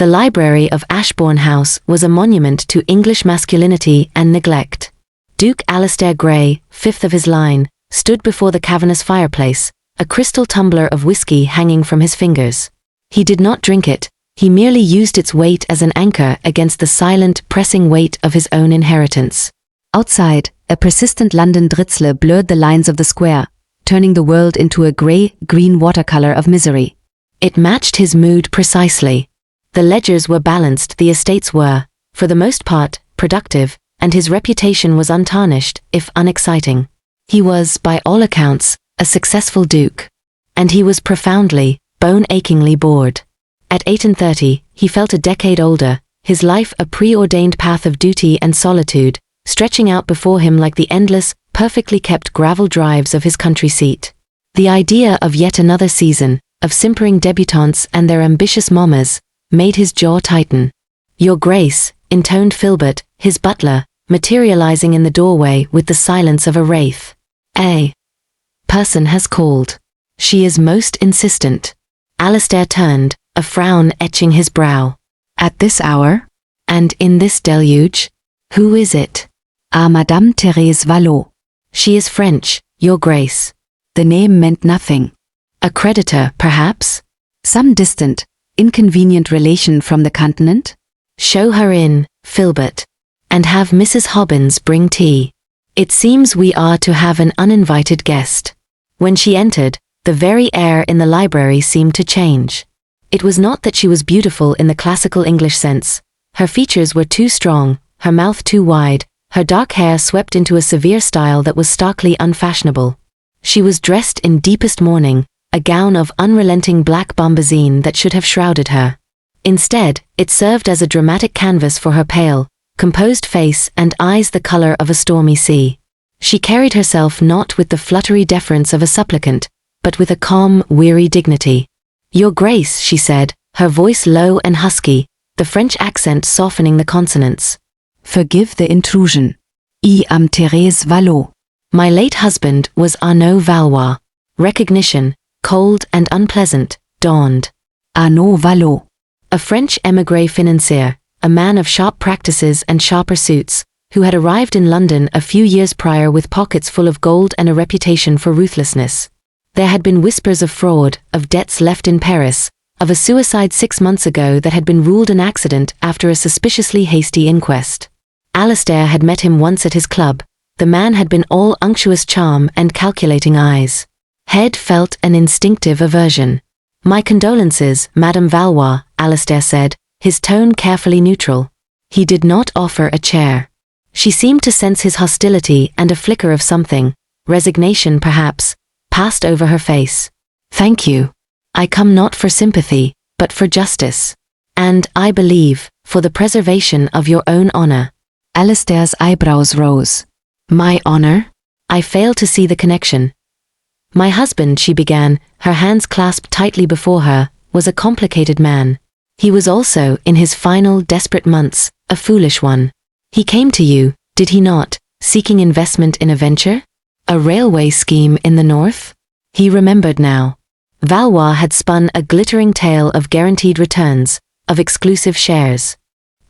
The library of Ashbourne House was a monument to English masculinity and neglect. Duke Alistair Grey, fifth of his line, stood before the cavernous fireplace, a crystal tumbler of whiskey hanging from his fingers. He did not drink it, he merely used its weight as an anchor against the silent, pressing weight of his own inheritance. Outside, a persistent London drizzle blurred the lines of the square, turning the world into a grey-green watercolor of misery. It matched his mood precisely. The ledgers were balanced, the estates were, for the most part, productive, and his reputation was untarnished, if unexciting. He was, by all accounts, a successful duke. And he was profoundly, bone-achingly bored. At 38, he felt a decade older, his life a preordained path of duty and solitude, stretching out before him like the endless, perfectly kept gravel drives of his country seat. The idea of yet another season, of simpering debutantes and their ambitious mammas, made his jaw tighten. "Your Grace," intoned Filbert, his butler, materializing in the doorway with the silence of a wraith. "A person has called. She is most insistent." Alistair turned, a frown etching his brow. "At this hour? And in this deluge? Who is it?" "Ah, Madame Thérèse Valois." "She is French, Your Grace." The name meant nothing. "A creditor, perhaps?" "Some distant, inconvenient relation from the continent?" "Show her in, Filbert. And have Mrs. Hobbins bring tea. It seems we are to have an uninvited guest." When she entered, the very air in the library seemed to change. It was not that she was beautiful in the classical English sense. Her features were too strong, her mouth too wide, her dark hair swept into a severe style that was starkly unfashionable. She was dressed in deepest mourning, a gown of unrelenting black bombazine that should have shrouded her. Instead, it served as a dramatic canvas for her pale, composed face and eyes the color of a stormy sea. She carried herself not with the fluttery deference of a supplicant, but with a calm, weary dignity. "Your Grace," she said, her voice low and husky, the French accent softening the consonants. "Forgive the intrusion. I am Thérèse Valois." "My late husband was Arnaud Valois." Recognition, cold and unpleasant, dawned. "Arnaud Valois." A French émigré financier, a man of sharp practices and sharp pursuits, who had arrived in London a few years prior with pockets full of gold and a reputation for ruthlessness. There had been whispers of fraud, of debts left in Paris, of a suicide 6 months ago that had been ruled an accident after a suspiciously hasty inquest. Alistair had met him once at his club. The man had been all unctuous charm and calculating eyes. Head felt an instinctive aversion. "My condolences, Madame Valois," Alistair said, his tone carefully neutral. He did not offer a chair. She seemed to sense his hostility, and a flicker of something, resignation perhaps, passed over her face. "Thank you. I come not for sympathy, but for justice. And, I believe, for the preservation of your own honor." Alistair's eyebrows rose. "My honor?" I failed to see the connection. "My husband," she began, her hands clasped tightly before her, "was a complicated man. He was also, in his final, desperate months, a foolish one. He came to you, did he not, seeking investment in a venture? A railway scheme in the north?" He remembered now. Valois had spun a glittering tale of guaranteed returns, of exclusive shares.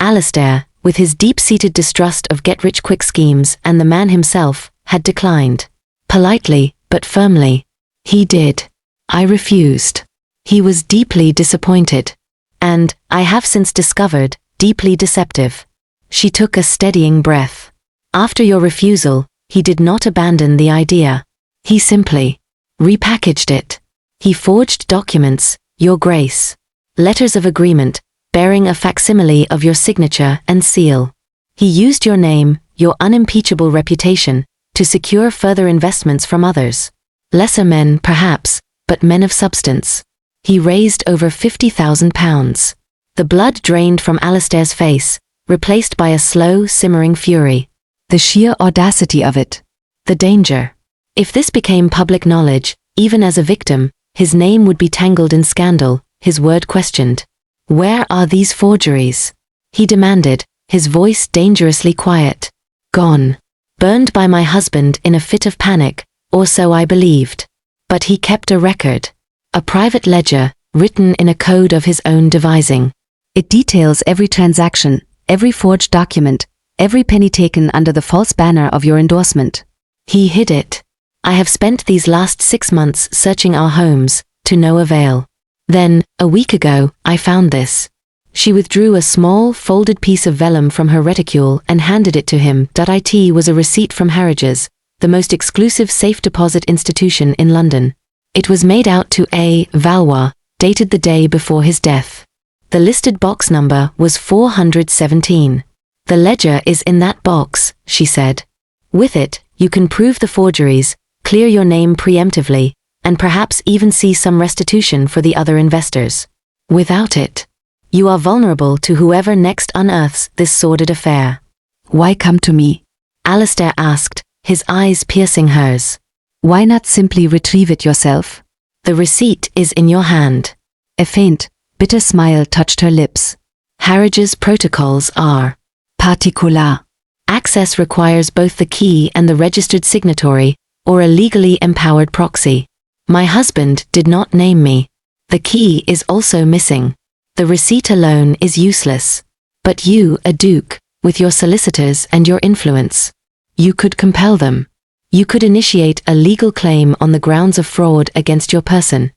Alistair, with his deep-seated distrust of get-rich-quick schemes and the man himself, had declined. Politely, but firmly. "He did. I refused. He was deeply disappointed. And, I have since discovered, deeply deceptive." She took a steadying breath. "After your refusal, he did not abandon the idea. He simply repackaged it. He forged documents, Your Grace. Letters of agreement, bearing a facsimile of your signature and seal. He used your name, your unimpeachable reputation, to secure further investments from others. Lesser men, perhaps, but men of substance. He raised over £50,000. The blood drained from Alistair's face, replaced by a slow, simmering fury. The sheer audacity of it. The danger. If this became public knowledge, even as a victim, his name would be tangled in scandal, his word questioned. "Where are these forgeries?" he demanded, his voice dangerously quiet. "Gone. Burned by my husband in a fit of panic, or so I believed. But he kept a record. A private ledger, written in a code of his own devising. It details every transaction, every forged document, every penny taken under the false banner of your endorsement. He hid it. I have spent these last 6 months searching our homes, to no avail. Then, a week ago, I found this. She withdrew a small, folded piece of vellum from her reticule and handed it to him. It was a receipt from Harrods, the most exclusive safe deposit institution in London. It was made out to A. Valois, dated the day before his death. The listed box number was 417. The ledger is in that box, she said. With it, you can prove the forgeries, clear your name preemptively, and perhaps even see some restitution for the other investors. Without it, you are vulnerable to whoever next unearths this sordid affair. Why come to me? Alistair asked, his eyes piercing hers. Why not simply retrieve it yourself? The receipt is in your hand. A faint, bitter smile touched her lips. Harrods' protocols are particular. Access requires both the key and the registered signatory, or a legally empowered proxy. My husband did not name me. The key is also missing. The receipt alone is useless. But you, a duke, with your solicitors and your influence, you could compel them. You could initiate a legal claim on the grounds of fraud against your person.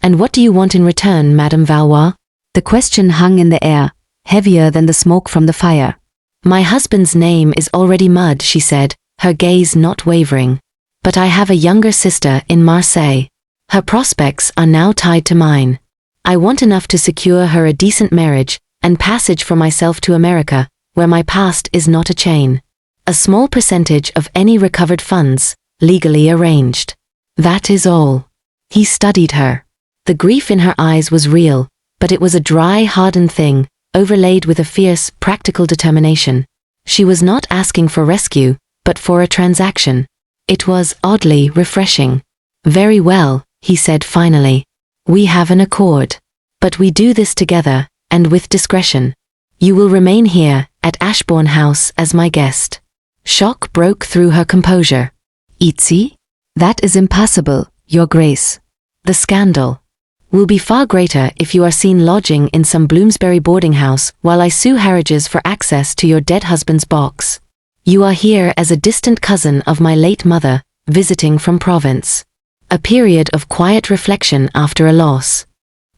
And what do you want in return, Madame Valois? The question hung in the air, heavier than the smoke from the fire. My husband's name is already mud, she said, her gaze not wavering. But I have a younger sister in Marseille. Her prospects are now tied to mine. I want enough to secure her a decent marriage, and passage for myself to America, where my past is not a chain. A small percentage of any recovered funds, legally arranged. That is all. He studied her. The grief in her eyes was real, but it was a dry, hardened thing, overlaid with a fierce, practical determination. She was not asking for rescue, but for a transaction. It was oddly refreshing. Very well, he said finally. We have an accord. But we do this together, and with discretion. You will remain here, at Ashbourne House, as my guest. Shock broke through her composure. Itzy? That is impossible, Your Grace. The scandal will be far greater if you are seen lodging in some Bloomsbury boarding house while I sue Harrods for access to your dead husband's box. You are here as a distant cousin of my late mother, visiting from Provence. A period of quiet reflection after a loss.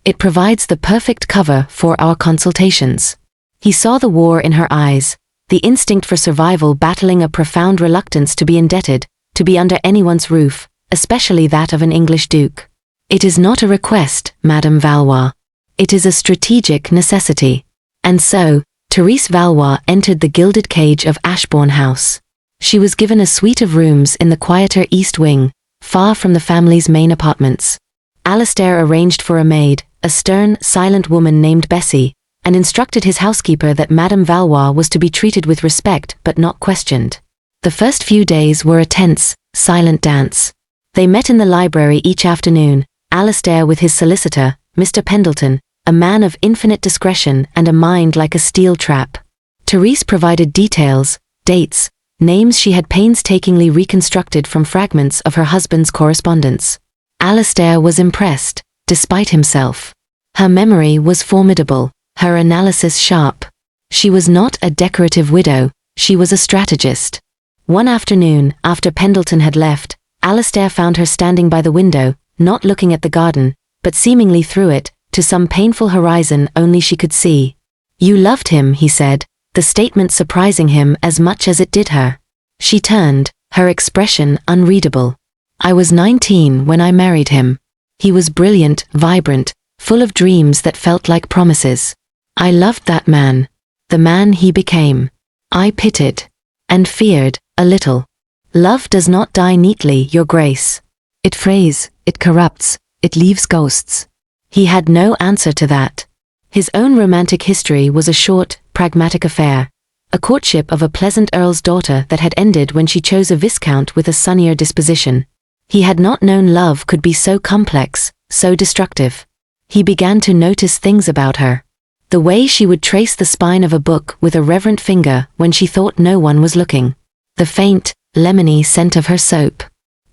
It provides the perfect cover for our consultations. He saw the war in her eyes, the instinct for survival battling a profound reluctance to be indebted, to be under anyone's roof, especially that of an English duke. It is not a request, Madame Valois. It is a strategic necessity. And so, Thérèse Valois entered the gilded cage of Ashbourne House. She was given a suite of rooms in the quieter east wing, far from the family's main apartments. Alistair arranged for a maid, a stern, silent woman named Bessie, and instructed his housekeeper that Madame Valois was to be treated with respect but not questioned. The first few days were a tense, silent dance. They met in the library each afternoon, Alistair with his solicitor, Mr. Pendleton, a man of infinite discretion and a mind like a steel trap. Thérèse provided details, dates, names she had painstakingly reconstructed from fragments of her husband's correspondence. Alistair was impressed, despite himself. Her memory was formidable, her analysis sharp. She was not a decorative widow, she was a strategist. One afternoon, after Pendleton had left, Alistair found her standing by the window, not looking at the garden, but seemingly through it, to some painful horizon only she could see. You loved him, he said, the statement surprising him as much as it did her. She turned, her expression unreadable. I was 19 when I married him. He was brilliant, vibrant, full of dreams that felt like promises. I loved that man. The man he became. I pitied. And feared, a little. Love does not die neatly, Your Grace. It frays, it corrupts, it leaves ghosts. He had no answer to that. His own romantic history was a short, pragmatic affair. A courtship of a pleasant earl's daughter that had ended when she chose a viscount with a sunnier disposition. He had not known love could be so complex, so destructive. He began to notice things about her. The way she would trace the spine of a book with a reverent finger when she thought no one was looking. The faint, lemony scent of her soap.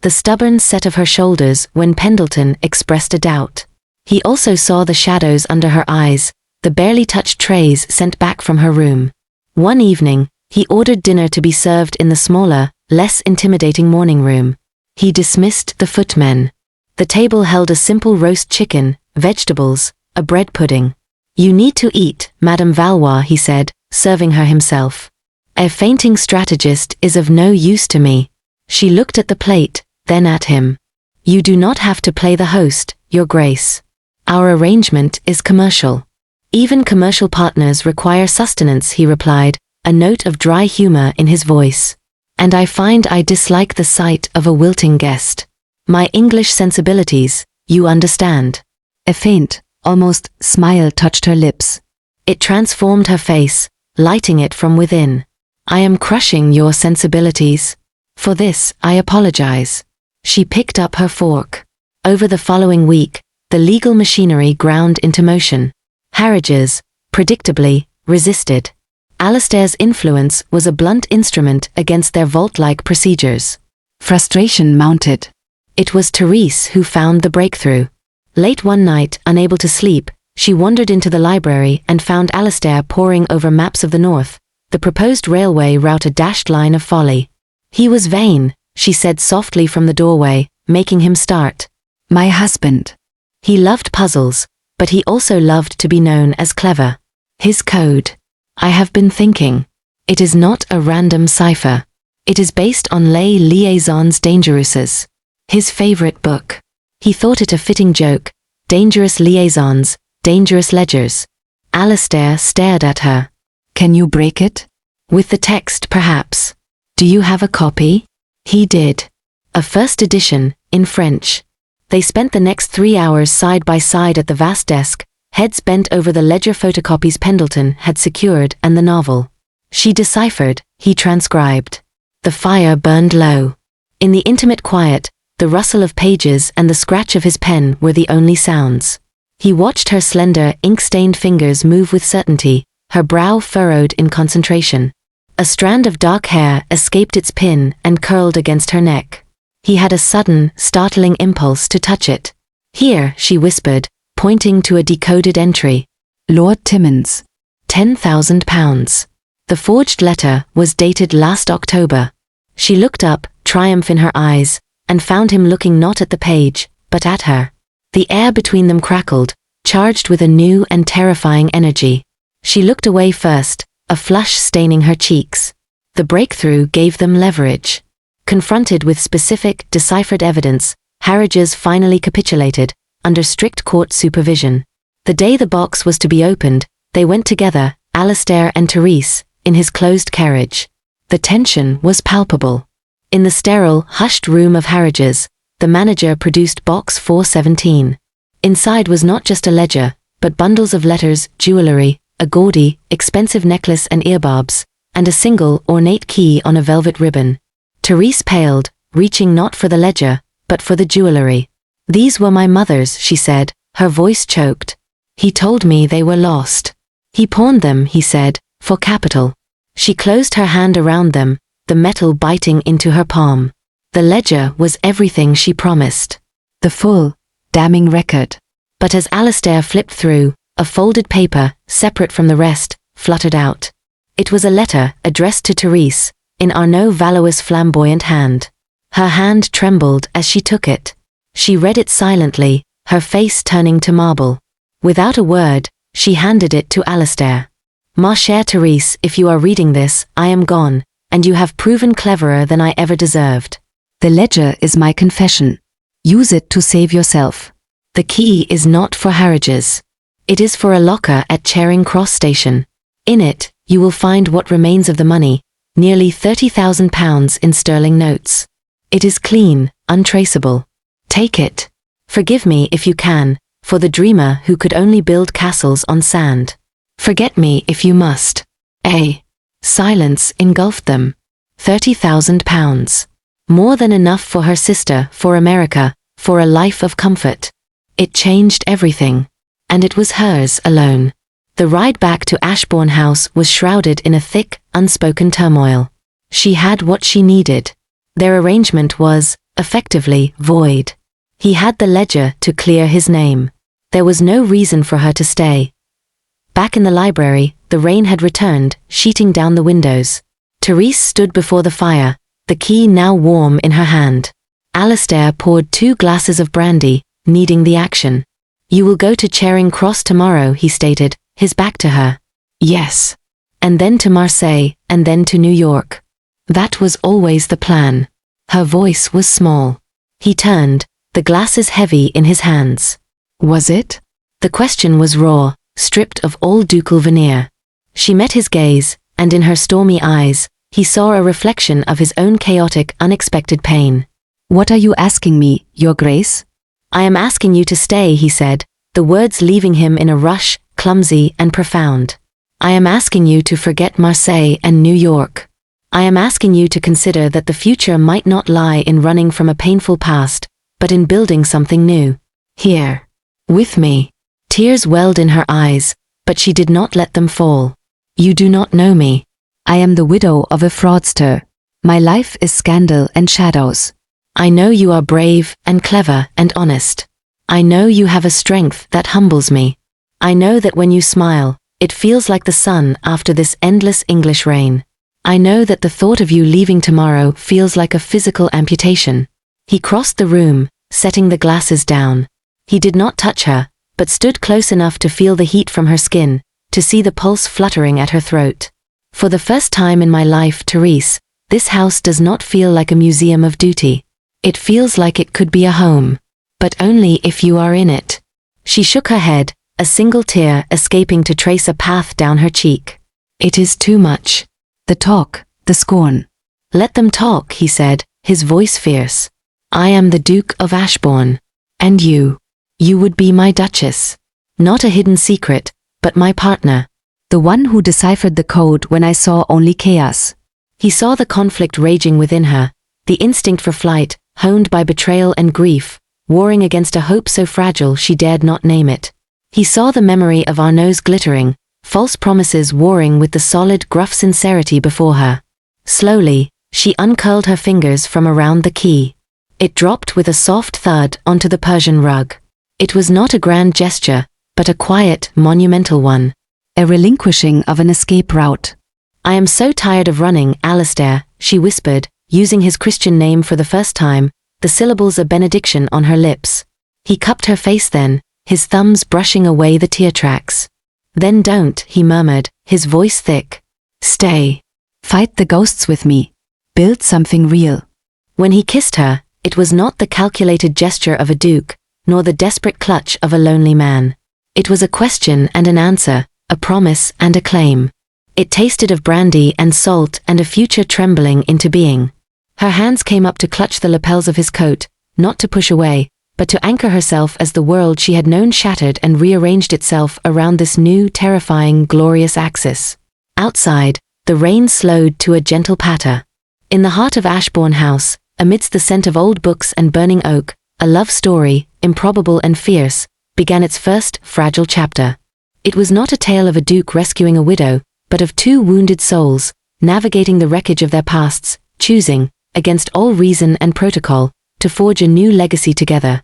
The stubborn set of her shoulders when Pendleton expressed a doubt. He also saw the shadows under her eyes, the barely touched trays sent back from her room. One evening, he ordered dinner to be served in the smaller, less intimidating morning room. He dismissed the footmen. The table held a simple roast chicken, vegetables, a bread pudding. "You need to eat, Madame Valois," he said, serving her himself. "A fainting strategist is of no use to me." She looked at the plate, then at him. "You do not have to play the host, Your Grace. Our arrangement is commercial." "Even commercial partners require sustenance," he replied, a note of dry humor in his voice. "And I find I dislike the sight of a wilting guest. My English sensibilities, you understand." A faint, almost smile touched her lips. It transformed her face, lighting it from within. "I am crushing your sensibilities. For this, I apologize." She picked up her fork. Over the following week, the legal machinery ground into motion. Harridges, predictably, resisted. Alistair's influence was a blunt instrument against their vault-like procedures. Frustration mounted. It was Thérèse who found the breakthrough. Late one night, unable to sleep, she wandered into the library and found Alistair poring over maps of the north, the proposed railway route a dashed line of folly. "He was vain," she said softly from the doorway, making him start. "My husband." He loved puzzles, but he also loved to be known as clever. His code. "I have been thinking. It is not a random cipher. It is based on Les Liaisons Dangereuses, his favorite book." He thought it a fitting joke. Dangerous liaisons, dangerous ledgers. Alistair stared at her. "Can you break it?" "With the text, perhaps. Do you have a copy?" He did. A first edition, in French. They spent the next 3 hours side by side at the vast desk, heads bent over the ledger photocopies Pendleton had secured and the novel. She deciphered, he transcribed. The fire burned low. In the intimate quiet, the rustle of pages and the scratch of his pen were the only sounds. He watched her slender, ink-stained fingers move with certainty, her brow furrowed in concentration. A strand of dark hair escaped its pin and curled against her neck. He had a sudden, startling impulse to touch it. "Here," she whispered, pointing to a decoded entry. "Lord Timmins. £10,000. The forged letter was dated last October. She looked up, triumph in her eyes, and found him looking not at the page, but at her. The air between them crackled, charged with a new and terrifying energy. She looked away first, a flush staining her cheeks. The breakthrough gave them leverage. Confronted with specific, deciphered evidence, Harridges finally capitulated, under strict court supervision. The day the box was to be opened, they went together, Alistair and Thérèse, in his closed carriage. The tension was palpable. In the sterile, hushed room of Harridges, the manager produced box 417. Inside was not just a ledger, but bundles of letters, jewelry, a gaudy, expensive necklace and earbobs, and a single, ornate key on a velvet ribbon. Thérèse paled, reaching not for the ledger, but for the jewelry. "These were my mother's," she said, her voice choked. "He told me they were lost. He pawned them," he said, "for capital." She closed her hand around them, the metal biting into her palm. The ledger was everything she promised. The full, damning record. But as Alistair flipped through, a folded paper, separate from the rest, fluttered out. It was a letter addressed to Thérèse, in Arnaud Valois' flamboyant hand. Her hand trembled as she took it. She read it silently, her face turning to marble. Without a word, she handed it to Alistair. "Ma chère Thérèse, if you are reading this, I am gone, and you have proven cleverer than I ever deserved. The ledger is my confession. Use it to save yourself." "The key is not for Harridges. It is for a locker at Charing Cross Station. In it, you will find what remains of the money, nearly £30,000 in sterling notes. It is clean, untraceable. Take it. Forgive me if you can, for the dreamer who could only build castles on sand. Forget me if you must." Silence engulfed them. £30,000. More than enough for her sister, for America, for a life of comfort. It changed everything. And it was hers alone. The ride back to Ashbourne House was shrouded in a thick, unspoken turmoil. She had what she needed. Their arrangement was, effectively, void. He had the ledger to clear his name. There was no reason for her to stay. Back in the library, the rain had returned, sheeting down the windows. Thérèse stood before the fire, the key now warm in her hand. Alistair poured 2 glasses of brandy, needing the action. "You will go to Charing Cross tomorrow," he stated, his back to her. "Yes. And then to Marseille, and then to New York." That was always the plan. Her voice was small. He turned, the glasses heavy in his hands. "Was it?" The question was raw, stripped of all ducal veneer. She met his gaze, and in her stormy eyes, he saw a reflection of his own chaotic, unexpected pain. "What are you asking me, Your Grace?" "I am asking you to stay," he said, the words leaving him in a rush, clumsy and profound. "I am asking you to forget Marseille and New York. I am asking you to consider that the future might not lie in running from a painful past, but in building something new. Here. With me." Tears welled in her eyes, but she did not let them fall. "You do not know me." "I am the widow of a fraudster. My life is scandal and shadows." "I know you are brave and clever and honest. I know you have a strength that humbles me. I know that when you smile, it feels like the sun after this endless English rain. I know that the thought of you leaving tomorrow feels like a physical amputation." He crossed the room, setting the glasses down. He did not touch her, but stood close enough to feel the heat from her skin, to see the pulse fluttering at her throat. "For the first time in my life, Thérèse, this house does not feel like a museum of duty. It feels like it could be a home. But only if you are in it." She shook her head, a single tear escaping to trace a path down her cheek. "It is too much." "The talk, the scorn." "Let them talk," he said, his voice fierce. "I am the Duke of Ashbourne. And you would be my Duchess. Not a hidden secret, but my partner." "The one who deciphered the code when I saw only chaos." He saw the conflict raging within her, the instinct for flight, honed by betrayal and grief, warring against a hope so fragile she dared not name it. He saw the memory of Arnaud's glittering, false promises warring with the solid, gruff sincerity before her. Slowly, she uncurled her fingers from around the key. It dropped with a soft thud onto the Persian rug. It was not a grand gesture, but a quiet, monumental one. A relinquishing of an escape route. "I am so tired of running, Alistair," she whispered, using his Christian name for the first time, the syllables a benediction on her lips. He cupped her face then, his thumbs brushing away the tear tracks. "Then don't," he murmured, his voice thick. "Stay. Fight the ghosts with me. Build something real." When he kissed her, it was not the calculated gesture of a duke, nor the desperate clutch of a lonely man. It was a question and an answer, a promise and a claim. It tasted of brandy and salt and a future trembling into being. Her hands came up to clutch the lapels of his coat, not to push away, but to anchor herself as the world she had known shattered and rearranged itself around this new, terrifying, glorious axis. Outside, the rain slowed to a gentle patter. In the heart of Ashbourne House, amidst the scent of old books and burning oak, a love story, improbable and fierce, began its first, fragile chapter. It was not a tale of a duke rescuing a widow, but of 2 wounded souls, navigating the wreckage of their pasts, choosing, against all reason and protocol, to forge a new legacy together.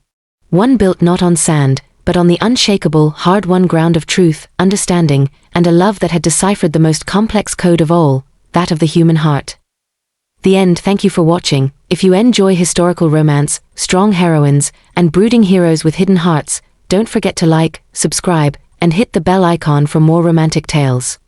One built not on sand, but on the unshakable, hard-won ground of truth, understanding, and a love that had deciphered the most complex code of all, that of the human heart. The end. Thank you for watching. If you enjoy historical romance, strong heroines, and brooding heroes with hidden hearts, don't forget to like, subscribe, and hit the bell icon for more romantic tales.